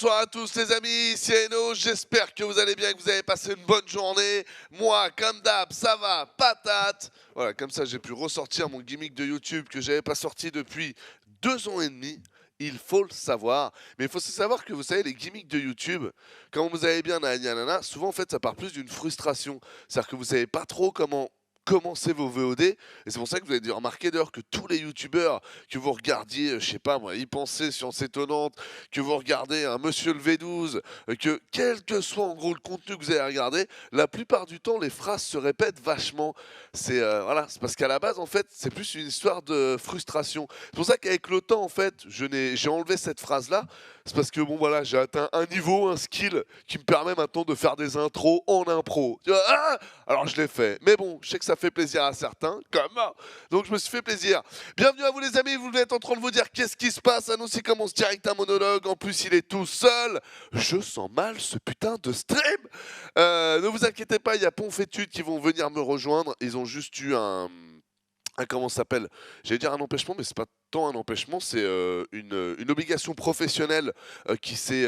Bonsoir à tous les amis, ici Eno, j'espère que vous allez bien, que vous avez passé une bonne journée. Moi, comme d'hab, ça va, patate. Voilà, comme ça j'ai pu ressortir mon gimmick de YouTube que j'avais pas sorti depuis 2 ans et demi. Il faut le savoir. Mais il faut aussi savoir que vous savez, les gimmicks de YouTube, quand vous avez bien nanana, souvent en fait ça part plus d'une frustration. C'est-à-dire que vous savez pas trop comment commencer vos VOD. Et c'est pour ça que vous avez dû remarquer d'ailleurs que tous les youtubeurs que vous regardiez, je sais pas moi, y penser, Science Étonnante, que vous regardez un Monsieur le V12, que quel que soit en gros le contenu que vous allez regarder, la plupart du temps les phrases se répètent vachement. C'est voilà, c'est parce qu'à la base en fait c'est plus une histoire de frustration. C'est pour ça qu'avec le temps en fait j'ai enlevé cette phrase là. C'est parce que bon voilà, j'ai atteint un niveau, un skill qui me permet maintenant de faire des intros en impro. Tu vois, ah, alors je l'ai fait. Mais bon, je sais que ça fait plaisir à certains, comment. Donc je me suis fait plaisir. Bienvenue à vous les amis, vous êtes en train de vous dire qu'est-ce qui se passe. Ah non, s'il commence direct un monologue, en plus il est tout seul. Je sens mal ce putain de stream. Ne vous inquiétez pas, il y a Ponfétude qui vont venir me rejoindre. Ils ont juste eu comment ça s'appelle? J'allais dire un empêchement, mais c'est pas tant un empêchement, c'est une obligation professionnelle qui s'est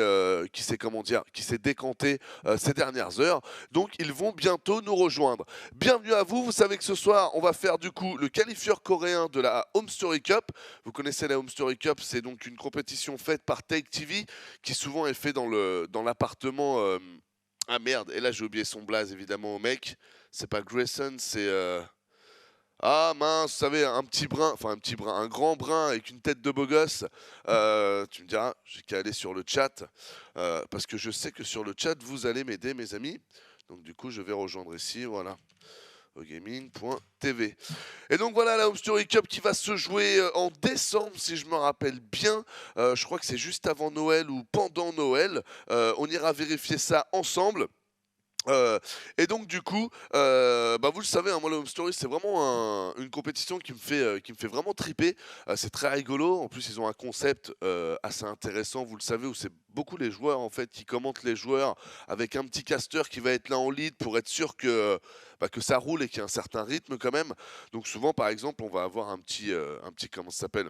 décantée ces dernières heures. Donc ils vont bientôt nous rejoindre. Bienvenue à vous. Vous savez que ce soir, on va faire du coup le qualifieur coréen de la Home Story Cup. Vous connaissez la Home Story Cup, c'est donc une compétition faite par Take TV qui souvent est fait dans l'appartement. Ah merde, et là j'ai oublié son blaze évidemment au mec. C'est pas Grayson, c'est. Ah mince, vous savez, un grand brun avec une tête de beau gosse. Tu me diras, j'ai qu'à aller sur le chat, parce que je sais que sur le chat, vous allez m'aider, mes amis. Donc du coup, je vais rejoindre ici, voilà, gaming.tv. Et donc voilà, la Home Story Cup qui va se jouer en décembre, si je me rappelle bien. Je crois que c'est juste avant Noël ou pendant Noël. On ira vérifier ça ensemble. Et donc du coup, vous le savez, hein, moi le Home Story c'est vraiment une compétition qui me fait vraiment triper. C'est très rigolo. En plus ils ont un concept assez intéressant, vous le savez, où c'est beaucoup les joueurs en fait qui commentent les joueurs avec un petit caster qui va être là en lead pour être sûr que ça roule et qu'il y a un certain rythme quand même. Donc souvent par exemple on va avoir un petit comment ça s'appelle.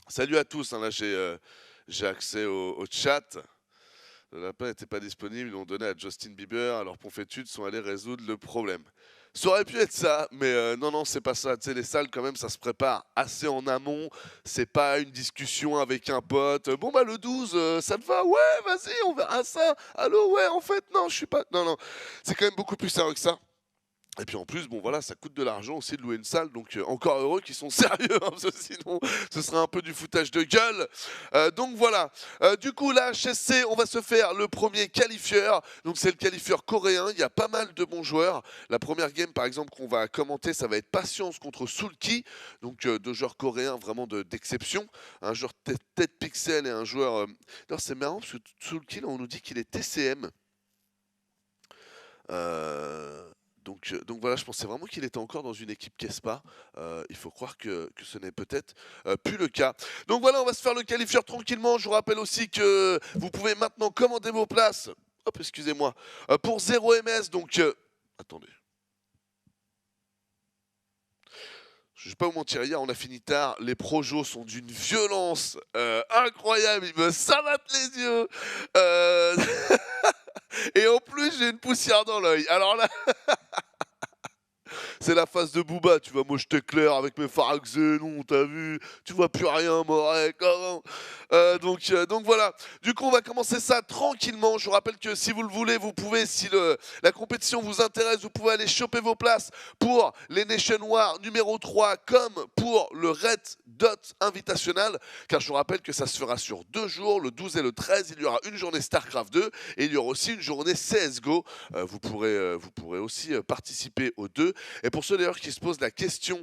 Salut à tous, hein, là j'ai accès au chat. Le lapin n'était pas disponible, ils l'ont donné à Justin Bieber, alors Ponfétude sont allés résoudre le problème. Ça aurait pu être ça, mais non, c'est pas ça. Tu sais, les salles, quand même, ça se prépare assez en amont. C'est pas une discussion avec un pote. Bon, bah, le 12, ça te va? Ouais, vas-y, on verra ça. Allô, ouais, en fait, non, je suis pas. Non, non. C'est quand même beaucoup plus sérieux que ça. Et puis en plus, bon voilà, ça coûte de l'argent aussi de louer une salle, donc encore heureux qu'ils sont sérieux, hein, parce que sinon ce serait un peu du foutage de gueule. Donc voilà, du coup là, HSC, on va se faire le premier qualifieur, donc c'est le qualifieur coréen, il y a pas mal de bons joueurs. La première game par exemple qu'on va commenter, ça va être Patience contre Soulki, donc deux joueurs coréens vraiment d'exception, un joueur tête pixel et un joueur... D'ailleurs c'est marrant parce que Soulki, là on nous dit qu'il est TCM. Donc voilà, je pensais vraiment qu'il était encore dans une équipe Kespa. Il faut croire que ce n'est peut-être plus le cas. Donc voilà, on va se faire le qualifieur tranquillement. Je vous rappelle aussi que vous pouvez maintenant commander vos places. Hop, excusez-moi. Pour 0 MS, donc... attendez. Je ne vais pas vous mentir, hier on a fini tard, les projos sont d'une violence incroyable, ils me savatent les yeux. Et en plus j'ai une poussière dans l'œil. Alors là... C'est la phase de Booba, tu vois, moi je t'éclaire avec mes phares Xénon, t'as vu, tu vois plus rien, Morek, comment donc voilà, du coup on va commencer ça tranquillement. Je vous rappelle que si vous le voulez, vous pouvez, si la compétition vous intéresse, vous pouvez aller choper vos places pour les Nation War numéro 3 comme pour le Red Dot Invitational, car je vous rappelle que ça se fera sur 2 jours, le 12 et le 13, il y aura une journée StarCraft 2 et il y aura aussi une journée CSGO. Vous pourrez aussi participer aux deux. Et pour ceux d'ailleurs qui se posent la question,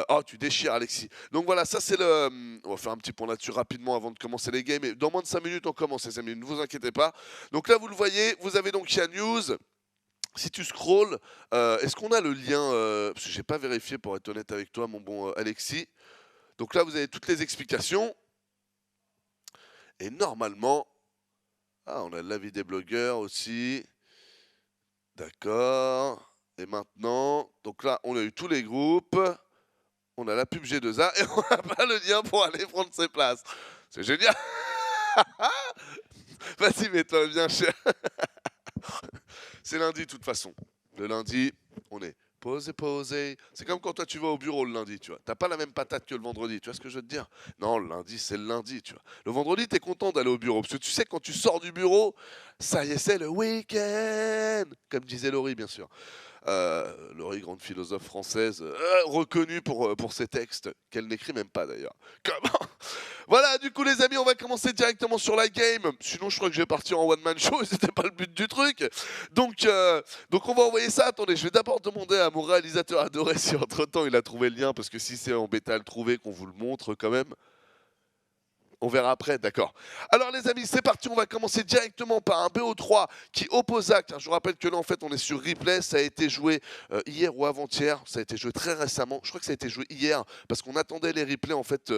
oh tu déchires Alexis. Donc voilà, ça c'est on va faire un petit point là-dessus rapidement avant de commencer les games. Et dans moins de 5 minutes on commence les amis, ne vous inquiétez pas. Donc là vous le voyez, vous avez donc Yann News. Si tu scrolls, est-ce qu'on a le lien parce que j'ai pas vérifié pour être honnête avec toi mon bon Alexis. Donc là vous avez toutes les explications. Et normalement, on a l'avis des blogueurs aussi. D'accord. Et maintenant, donc là, on a eu tous les groupes, on a la pub G2A et on n'a pas le lien pour aller prendre ses places. C'est génial. Vas-y, mets-toi bien cher. C'est lundi de toute façon. Le lundi, on est posé, posé. C'est comme quand toi tu vas au bureau le lundi, tu vois. T'as pas la même patate que le vendredi, tu vois ce que je veux te dire? Non, le lundi, c'est le lundi, tu vois. Le vendredi, t'es content d'aller au bureau. Parce que tu sais, quand tu sors du bureau, ça y est, c'est le week-end. Comme disait Laurie, bien sûr. Laurie, grande philosophe française, reconnue pour ses textes, qu'elle n'écrit même pas d'ailleurs. Comment? Voilà, du coup les amis, on va commencer directement sur la game. Sinon, je crois que je vais partir en one-man show et c'était pas le but du truc. Donc on va envoyer ça. Attendez, je vais d'abord demander à mon réalisateur adoré si entre-temps il a trouvé le lien, parce que si c'est en bêta à le trouver, qu'on vous le montre quand même. On verra après, d'accord. Alors les amis, c'est parti, on va commencer directement par un BO3 qui opposa, car je vous rappelle que là en fait on est sur replay, ça a été joué hier ou avant-hier, ça a été joué très récemment, je crois que ça a été joué hier, parce qu'on attendait les replays en fait,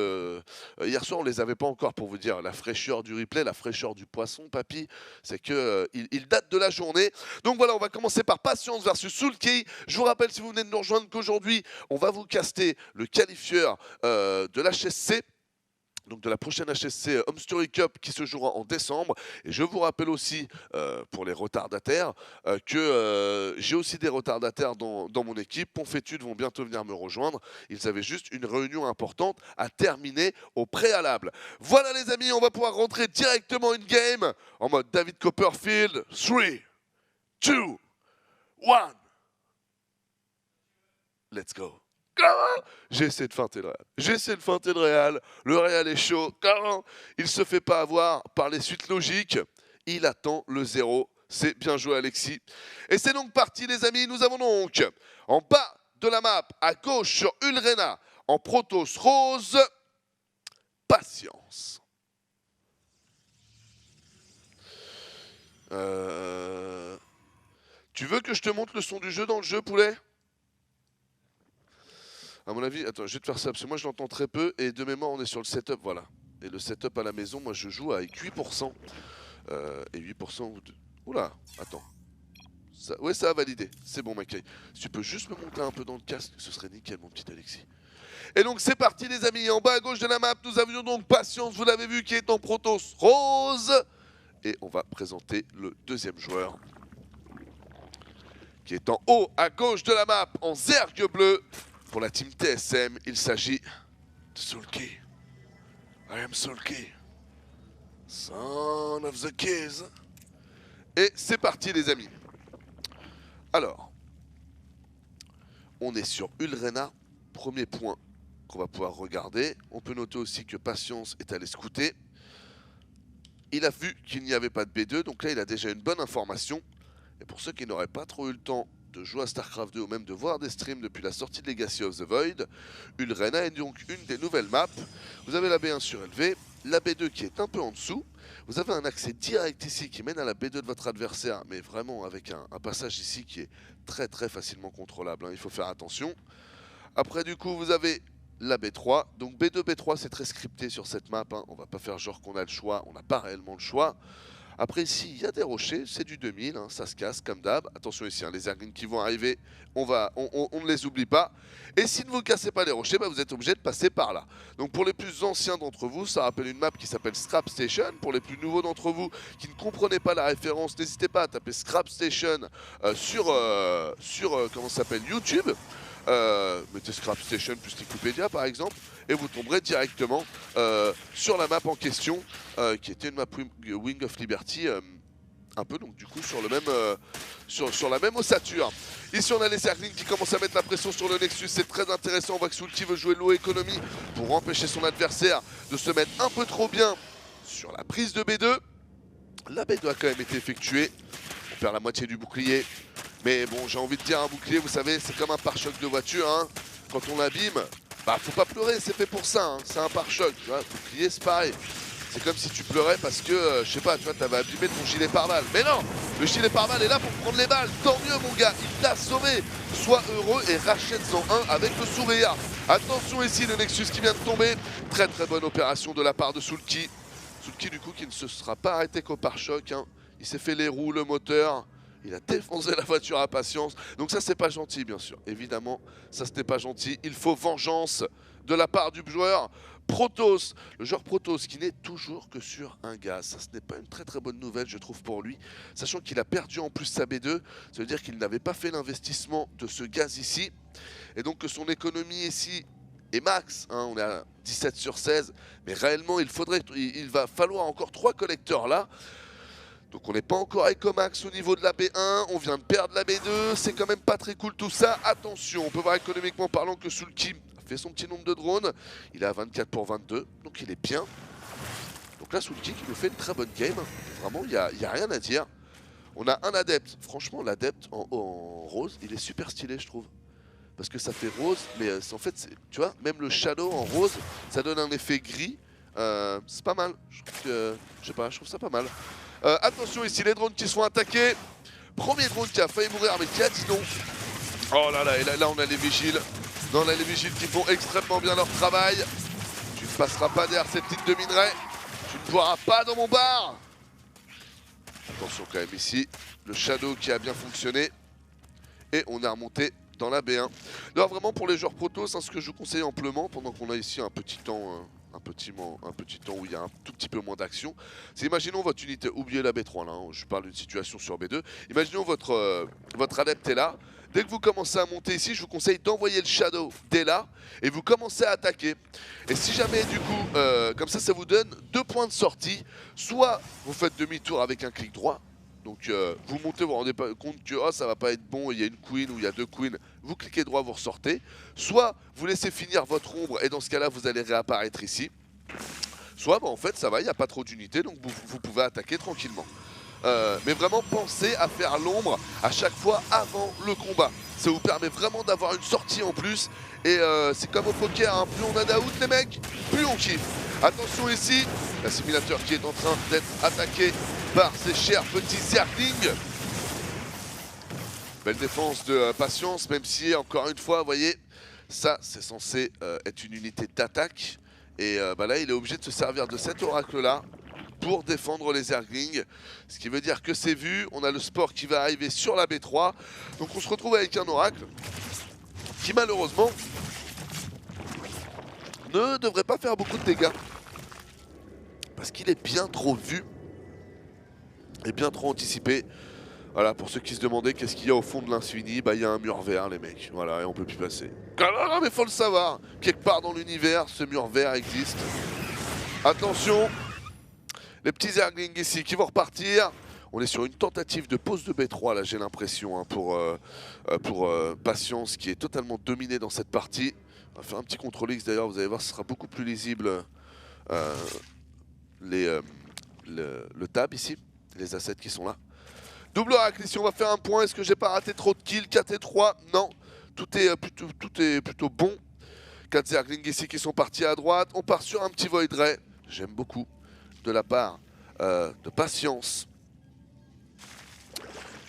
hier soir on les avait pas encore, pour vous dire, la fraîcheur du replay, la fraîcheur du poisson, papy, c'est que il date de la journée. Donc voilà, on va commencer par Patience versus Soulkey. Je vous rappelle, si vous venez de nous rejoindre, qu'aujourd'hui on va vous caster le qualifieur de l'HSC, donc de la prochaine HSC Home Story Cup qui se jouera en décembre. Et je vous rappelle aussi, pour les retardataires, que j'ai aussi des retardataires dans mon équipe. Ponfétude vont bientôt venir me rejoindre. Ils avaient juste une réunion importante à terminer au préalable. Voilà les amis, on va pouvoir rentrer directement in game en mode David Copperfield. 3, 2, 1. Let's go. Comment? J'ai essayé de feinter le Real. J'ai essayé de feinter le Real. Le Real est chaud. Comment? Il se fait pas avoir par les suites logiques. Il attend le 0. C'est bien joué, Alexis. Et c'est donc parti, les amis. Nous avons donc en bas de la map, à gauche sur Ulrena, en Protoss rose, Patience. Tu veux que je te montre le son du jeu dans le jeu, poulet? À mon avis, attends, je vais te faire ça, parce que moi je l'entends très peu, et de mémoire on est sur le setup, voilà. Et le setup à la maison, moi je joue avec 8%. Et 8%... Oula, attends. Ça, ouais, ça a validé, c'est bon Mackay. Si tu peux juste me monter un peu dans le casque, ce serait nickel mon petit Alexis. Et donc c'est parti les amis, en bas à gauche de la map, nous avions donc Patience, vous l'avez vu, qui est en Protoss rose. Et on va présenter le deuxième joueur, qui est en haut à gauche de la map, en zergue bleu. Pour la team TSM, il s'agit de Soulkey. I am Soulkey, son of the keys. Et c'est parti les amis. Alors, on est sur Ulrena, premier point qu'on va pouvoir regarder. On peut noter aussi que Patience est allé scouter. Il a vu qu'il n'y avait pas de B2, donc là il a déjà une bonne information. Et pour ceux qui n'auraient pas trop eu le temps de jouer à StarCraft 2 ou même de voir des streams depuis la sortie de Legacy of the Void, Ulrena est donc une des nouvelles maps. Vous avez la B1 surélevée, la B2 qui est un peu en dessous. Vous avez un accès direct ici qui mène à la B2 de votre adversaire, mais vraiment avec un passage ici qui est très très facilement contrôlable, hein, il faut faire attention. Après du coup vous avez la B3, donc B2, B3 c'est très scripté sur cette map, hein. On va pas faire genre qu'on a le choix, on n'a pas réellement le choix. Après ici, il y a des rochers, c'est du 2000, hein, ça se casse comme d'hab. Attention ici, hein, les Zerglings qui vont arriver, on ne les oublie pas. Et si ne vous cassez pas les rochers, bah, vous êtes obligé de passer par là. Donc pour les plus anciens d'entre vous, ça rappelle une map qui s'appelle Scrap Station. Pour les plus nouveaux d'entre vous qui ne comprenaient pas la référence, n'hésitez pas à taper Scrap Station sur comment ça s'appelle, YouTube. Mettez Scrap Station plus Wikipédia par exemple, et vous tomberez directement sur la map en question, qui était une map Wing of Liberty, un peu donc du coup sur le même sur la même ossature. Ici on a les Zerglings qui commencent à mettre la pression sur le Nexus, c'est très intéressant. On voit que Soulkey veut jouer low economy pour empêcher son adversaire de se mettre un peu trop bien sur la prise de B2. La B2 a quand même été effectuée, on perd la moitié du bouclier. Mais bon, j'ai envie de dire, un bouclier, vous savez, c'est comme un pare-choc de voiture, hein. Quand on l'abîme, bah faut pas pleurer, c'est fait pour ça, hein. C'est un pare-choc, tu vois. Bouclier, c'est pareil. C'est comme si tu pleurais parce que, je sais pas, tu vois, t'avais abîmé ton gilet pare-balles. Mais non, le gilet pare-balles est là pour prendre les balles. Tant mieux, mon gars, il t'a sauvé. Sois heureux et rachète-en un avec le sourire. Attention ici, le Nexus qui vient de tomber. Très très bonne opération de la part de Soulkey. Soulkey, du coup, qui ne se sera pas arrêté qu'au pare-choc, hein. Il s'est fait les roues, le moteur. Il a défoncé la voiture à Patience. Donc ça, c'est pas gentil, bien sûr. Évidemment, ça, c'était pas gentil. Il faut vengeance de la part du joueur. Protoss, le joueur Protoss qui n'est toujours que sur un gaz. Ça, ce n'est pas une très très bonne nouvelle, je trouve, pour lui. Sachant qu'il a perdu en plus sa B2, ça veut dire qu'il n'avait pas fait l'investissement de ce gaz ici. Et donc que son économie ici est max, hein, on est à 17 sur 16. Mais réellement, il va falloir encore 3 collecteurs là. Donc on n'est pas encore à Ecomax au niveau de la B1, on vient de perdre la B2, c'est quand même pas très cool tout ça. Attention, on peut voir économiquement parlant que Sulky fait son petit nombre de drones, il est à 24 pour 22, donc il est bien. Donc là Sulky qui nous fait une très bonne game, vraiment il n'y a rien à dire. On a un adepte, franchement l'adepte en rose, il est super stylé je trouve. Parce que ça fait rose, mais en fait, tu vois, même le shadow en rose, ça donne un effet gris. C'est pas mal, je trouve ça pas mal. Attention ici, les drones qui sont attaqués. Premier drone qui a failli mourir, mais qui a dit non. Oh là là, et là on a les vigiles. Non, on a les vigiles qui font extrêmement bien leur travail. Tu ne passeras pas derrière cette ligne de minerai. Tu ne boiras pas dans mon bar. Attention quand même ici, le shadow qui a bien fonctionné. Et on est remonté dans la B1. Alors vraiment pour les joueurs Protoss, hein, ce que je vous conseille amplement, pendant qu'on a ici un petit temps... un petit temps où il y a un tout petit peu moins d'action. C'est imaginons votre unité, oubliez la B3 là, hein, je parle d'une situation sur B2. Imaginons votre adepte est là. Dès que vous commencez à monter ici, je vous conseille d'envoyer le shadow dès là et vous commencez à attaquer. Et si jamais du coup, comme ça vous donne 2 points de sortie, soit vous faites demi-tour avec un clic droit. Donc vous montez, vous vous rendez pas compte que oh, ça va pas être bon, il y a une queen ou il y a 2 queens, vous cliquez droit, vous ressortez. Soit vous laissez finir votre ombre et dans ce cas-là, vous allez réapparaître ici. Soit en fait ça va, il n'y a pas trop d'unités, donc vous pouvez attaquer tranquillement. Mais vraiment pensez à faire l'ombre à chaque fois avant le combat. Ça vous permet vraiment d'avoir une sortie en plus. Et c'est comme au poker, hein, plus on a d'out les mecs, plus on kiffe. Attention ici, l'assimilateur qui est en train d'être attaqué par ces chers petits zerglings. Belle défense de patience, même si encore une fois, vous voyez, ça c'est censé être une unité d'attaque. Et là il est obligé de se servir de cet oracle là pour défendre les zerglings. Ce qui veut dire que c'est vu, on a le sport qui va arriver sur la B3. Donc on se retrouve avec un oracle qui malheureusement ne devrait pas faire beaucoup de dégâts. Parce qu'il est bien trop vu et bien trop anticipé. Voilà, pour ceux qui se demandaient qu'est-ce qu'il y a au fond de l'infini, bah il y a un mur vert les mecs, voilà, et on peut plus passer. Non mais faut le savoir, quelque part dans l'univers, ce mur vert existe. Attention, les petits zerglings ici qui vont repartir. On est sur une tentative de pause de B3 là, j'ai l'impression, hein, pour Patience qui est totalement dominé dans cette partie. On va faire un petit contrôle X d'ailleurs, vous allez voir, ce sera beaucoup plus lisible le tab ici, les assets qui sont là. Double oracle ici, on va faire un point. Est-ce que j'ai pas raté trop de kills? 4 et 3, non. Tout est plutôt bon. 4 zerglings ici qui sont partis à droite. On part sur un petit Void Ray. J'aime beaucoup de la part de Patience.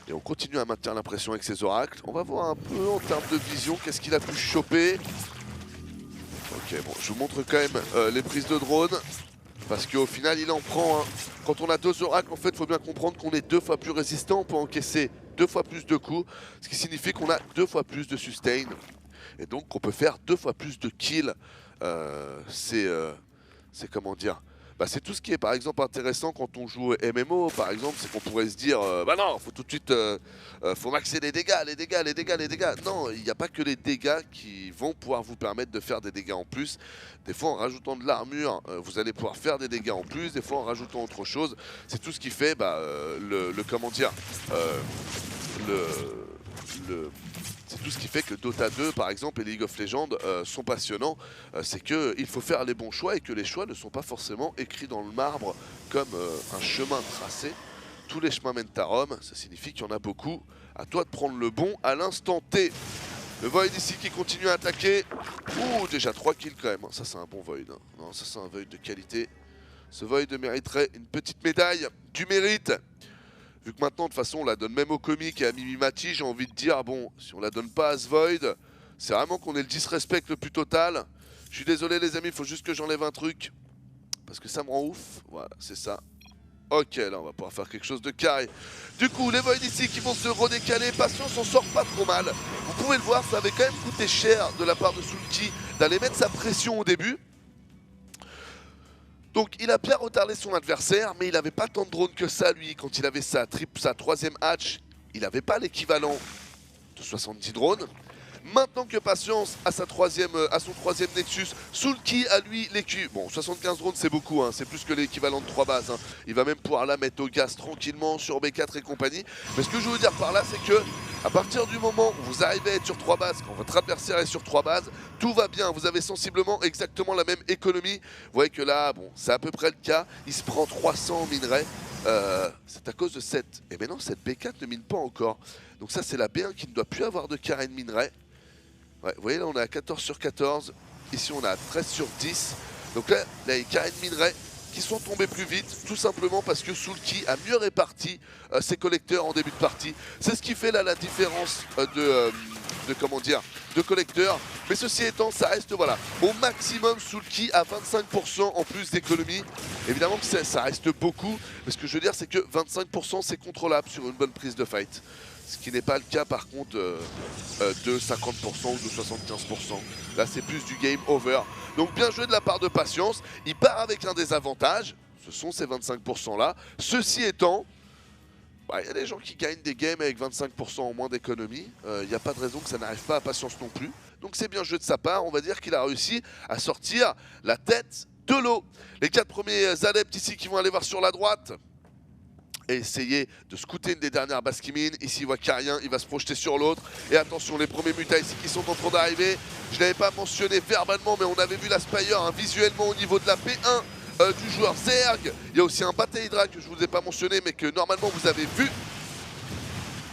Et on continue à maintenir l'impression avec ces oracles. On va voir un peu en termes de vision qu'est-ce qu'il a pu choper. Ok, bon, je vous montre quand même les prises de drone. Parce qu'au final, il en prend. Hein. Quand on a 2 oracles, en fait, il faut bien comprendre qu'on est 2 fois plus résistant. On peut encaisser 2 fois plus de coups. Ce qui signifie qu'on a 2 fois plus de sustain. Et donc, on peut faire 2 fois plus de kills. C'est comment dire, bah, c'est tout ce qui est par exemple intéressant quand on joue MMO par exemple, c'est qu'on pourrait se dire bah non, faut tout de suite faut maxer les dégâts. Non, il n'y a pas que les dégâts qui vont pouvoir vous permettre de faire des dégâts en plus. Des fois en rajoutant de l'armure, vous allez pouvoir faire des dégâts en plus, des fois en rajoutant autre chose. C'est tout ce qui fait bah, comment dire, c'est tout ce qui fait que Dota 2 par exemple et League of Legends sont passionnants, c'est qu'il faut faire les bons choix et que les choix ne sont pas forcément écrits dans le marbre comme un chemin tracé. Tous les chemins mènent à Rome, ça signifie qu'il y en a beaucoup. À toi de prendre le bon à l'instant T. Le Void ici qui continue à attaquer. Ouh, déjà 3 kills quand même, ça c'est un bon Void. Hein. Non, ça c'est un Void de qualité. Ce Void mériterait une petite médaille du mérite. Vu que maintenant, de toute façon, on la donne même au comique et à Mimimati, j'ai envie de dire, bon, si on la donne pas à ce Void, c'est vraiment qu'on ait le disrespect le plus total. Je suis désolé les amis, il faut juste que j'enlève un truc. Parce que ça me rend ouf. Voilà, c'est ça. Ok, là, on va pouvoir faire quelque chose de carré. Du coup, les Void ici qui vont se redécaler. Patience, on sort pas trop mal. Vous pouvez le voir, ça avait quand même coûté cher de la part de Sulky d'aller mettre sa pression au début. Donc il a bien retardé son adversaire, mais il n'avait pas tant de drones que ça, lui. Quand il avait sa troisième hatch, il n'avait pas l'équivalent de 70 drones. Maintenant que Patience a son troisième Nexus, Sulky a lui l'équivalent. Bon, 75 drones c'est beaucoup, hein, c'est plus que l'équivalent de 3 bases. Hein. Il va même pouvoir la mettre au gaz tranquillement sur B4 et compagnie. Mais ce que je veux dire par là, c'est que à partir du moment où vous arrivez à être sur 3 bases, quand votre adversaire est sur 3 bases, tout va bien. Vous avez sensiblement exactement la même économie. Vous voyez que là, bon, c'est à peu près le cas. Il se prend 300 en minerai. C'est à cause de cette. Et maintenant, cette B4 ne mine pas encore. Donc ça, c'est la B1 qui ne doit plus avoir de carré de minerai. Ouais, vous voyez là on est à 14 sur 14, ici on est à 13 sur 10. Donc là, les carrés de minerai qui sont tombés plus vite, tout simplement parce que Sulky a mieux réparti ses collecteurs en début de partie. C'est ce qui fait là la différence de collecteurs. Mais ceci étant, ça reste voilà, au maximum Sulky à 25% en plus d'économie. Évidemment que ça reste beaucoup, mais ce que je veux dire c'est que 25% c'est contrôlable sur une bonne prise de fight. Ce qui n'est pas le cas par contre de 50% ou de 75%. Là c'est plus du game over. Donc bien joué de la part de Patience. Il part avec un désavantage. Ce sont ces 25% là. Ceci étant, il y a des gens qui gagnent des games avec 25% en moins d'économie. Il n'y a pas de raison que ça n'arrive pas à Patience non plus. Donc c'est bien joué de sa part. On va dire qu'il a réussi à sortir la tête de l'eau. Les 4 premiers adeptes ici qui vont aller voir sur la droite et essayer de scouter une des dernières bases qui minent. Ici, il voit Carien, il va se projeter sur l'autre. Et attention, les premiers mutas ici qui sont en train d'arriver. Je ne l'avais pas mentionné verbalement, mais on avait vu la Spire hein, visuellement au niveau de la P1 du joueur Zerg. Il y a aussi un Bata Hydra que je ne vous ai pas mentionné, mais que normalement vous avez vu.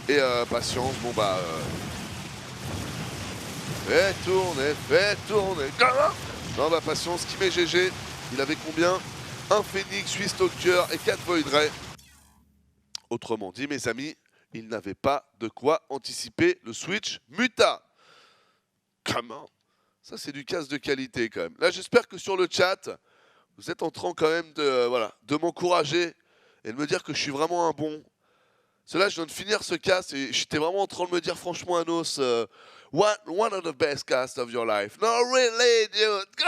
Et Patience, bon bah... Fais tourner. Non bah Patience qui met GG. Il avait combien? Un Phoenix, 8 Stalker et 4 Void Ray. Autrement dit, mes amis, il n'avait pas de quoi anticiper le switch Muta. Comment? Ça, c'est du casse de qualité quand même. Là, j'espère que sur le chat, vous êtes en train quand même de m'encourager et de me dire que je suis vraiment un bon. Cela, je viens de finir ce cast et j'étais vraiment en train de me dire, franchement, Anos, one of the best casts of your life. No, really, dude.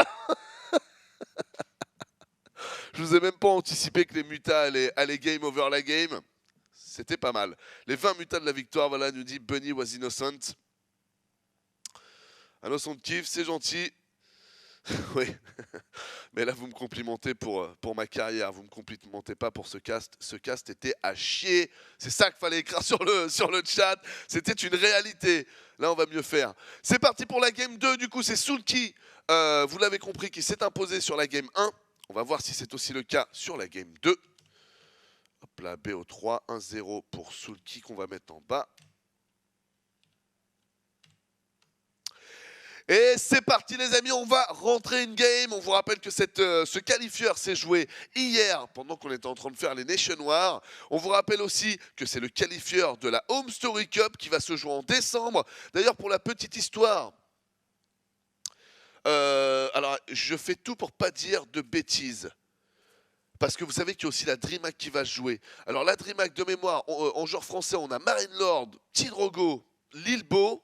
Je vous ai même pas anticipé que les mutas allaient game over la game. C'était pas mal. Les 20 mutas de la victoire, voilà, nous dit Bunny was innocent. Innocent kiff, c'est gentil. Oui. Mais là, vous me complimentez pour ma carrière. Vous me complimentez pas pour ce cast. Ce cast était à chier. C'est ça qu'il fallait écrire sur le chat. C'était une réalité. Là, on va mieux faire. C'est parti pour la game 2. Du coup, c'est Sulky, vous l'avez compris, qui s'est imposé sur la game 1. On va voir si c'est aussi le cas sur la game 2. Hop là, BO3, 1-0 pour Sulky qu'on va mettre en bas. Et c'est parti les amis, on va rentrer une game. On vous rappelle que ce qualifieur s'est joué hier pendant qu'on était en train de faire les Nation Wars. On vous rappelle aussi que c'est le qualifieur de la Home Story Cup qui va se jouer en décembre. D'ailleurs pour la petite histoire, alors je fais tout pour pas dire de bêtises. Parce que vous savez qu'il y a aussi la DreamHack qui va se jouer. Alors la DreamHack de mémoire, en joueur français, on a Marine Lord, Tidrogo, Lilbo.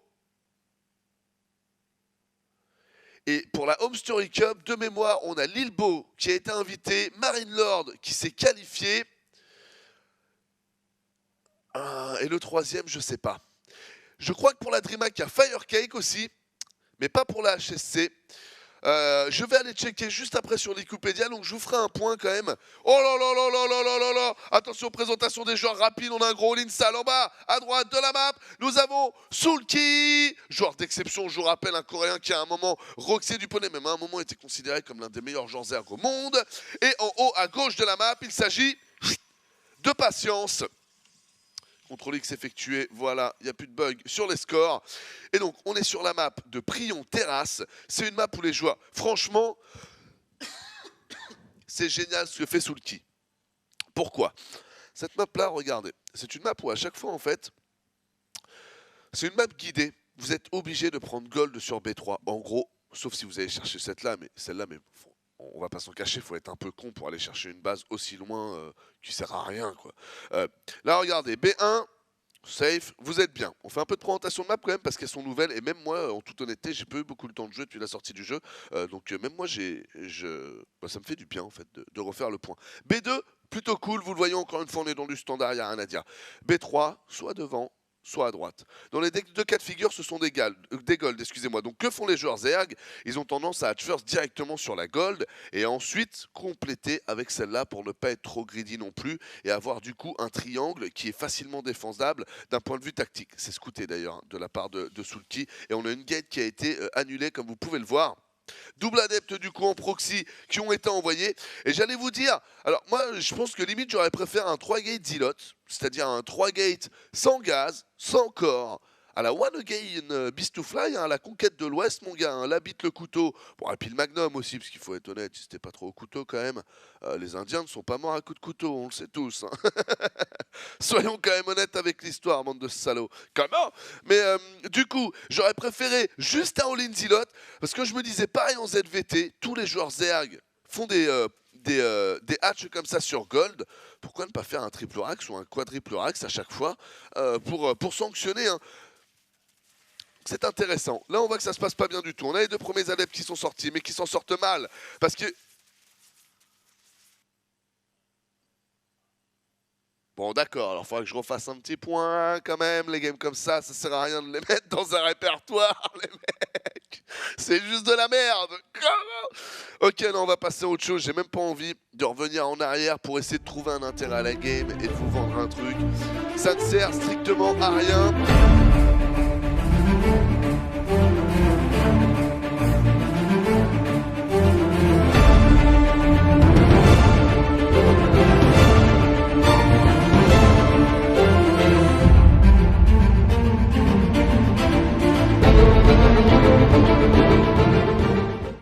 Et pour la Home Story Cup, de mémoire, on a Lilbo qui a été invité, Marine Lord qui s'est qualifié. Et le troisième, je ne sais pas. Je crois que pour la DreamHack, il y a Firecake aussi, mais pas pour la HSC. Je vais aller checker juste après sur Wikipédia, donc je vous ferai un point quand même. Oh là là là là là là là là. Attention, présentation des joueurs rapides, on a un gros all-in-salle en bas, à droite de la map. Nous avons Sulky, joueur d'exception, je vous rappelle, un Coréen qui à un moment roxé du poney, même à un moment était considéré comme l'un des meilleurs joueurs Zerg au monde. Et en haut, à gauche de la map, il s'agit de Patience. Contrôle X effectué, voilà, il n'y a plus de bug sur les scores. Et donc, on est sur la map de Prion Terrasse. C'est une map où les joueurs, franchement, c'est génial ce que fait Sulky. Pourquoi? Cette map-là, regardez, c'est une map où à chaque fois, en fait, c'est une map guidée. Vous êtes obligé de prendre gold sur B3. En gros, sauf si vous allez chercher celle-là, mais on va pas s'en cacher, il faut être un peu con pour aller chercher une base aussi loin qui sert à rien, quoi. Là, regardez, B1, Safe, vous êtes bien. On fait un peu de présentation de map quand même parce qu'elles sont nouvelles et même moi, en toute honnêteté, j'ai pas eu beaucoup le temps de jouer depuis la sortie du jeu. Même moi, ça me fait du bien en fait de refaire le point. B2, plutôt cool, vous le voyez encore une fois, on est dans du standard, il n'y a rien à dire. B3, soit devant, soit à droite. Dans les deux cas de figure, ce sont des golds, excusez-moi. Donc que font les joueurs Zerg? Ils ont tendance à hatch first directement sur la gold et ensuite compléter avec celle-là pour ne pas être trop greedy non plus et avoir du coup un triangle qui est facilement défendable d'un point de vue tactique. C'est scouté d'ailleurs de la part de Sulky et on a une gate qui a été annulée comme vous pouvez le voir. Double adepte du coup en proxy qui ont été envoyés. Et j'allais vous dire, alors moi je pense que limite j'aurais préféré un 3 gate Zilot, c'est-à-dire un 3 gate sans gaz, sans corps, à la One Again Beast to Fly, à la conquête de l'Ouest mon gars, hein, là bite le couteau. Bon et puis le Magnum aussi, parce qu'il faut être honnête, c'était pas trop au couteau quand même. Les Indiens ne sont pas morts à coups de couteau, on le sait tous. Hein. Soyons quand même honnêtes avec l'histoire, bande de salauds. Comment? Mais du coup, j'aurais préféré juste un all-in Zilot, parce que je me disais, pareil en ZVT, tous les joueurs Zerg font des hatches comme ça sur Gold. Pourquoi ne pas faire un triple rax ou un quadruple rax à chaque fois pour sanctionner hein. C'est intéressant. Là, on voit que ça se passe pas bien du tout. On a les deux premiers adeptes qui sont sortis, mais qui s'en sortent mal. Parce que... Bon, d'accord, alors il faudra que je refasse un petit point quand même. Les games comme ça sert à rien de les mettre dans un répertoire, les mecs. C'est juste de la merde. Comment? Ok, non, on va passer à autre chose. J'ai même pas envie de revenir en arrière pour essayer de trouver un intérêt à la game et de vous vendre un truc. Ça ne sert strictement à rien.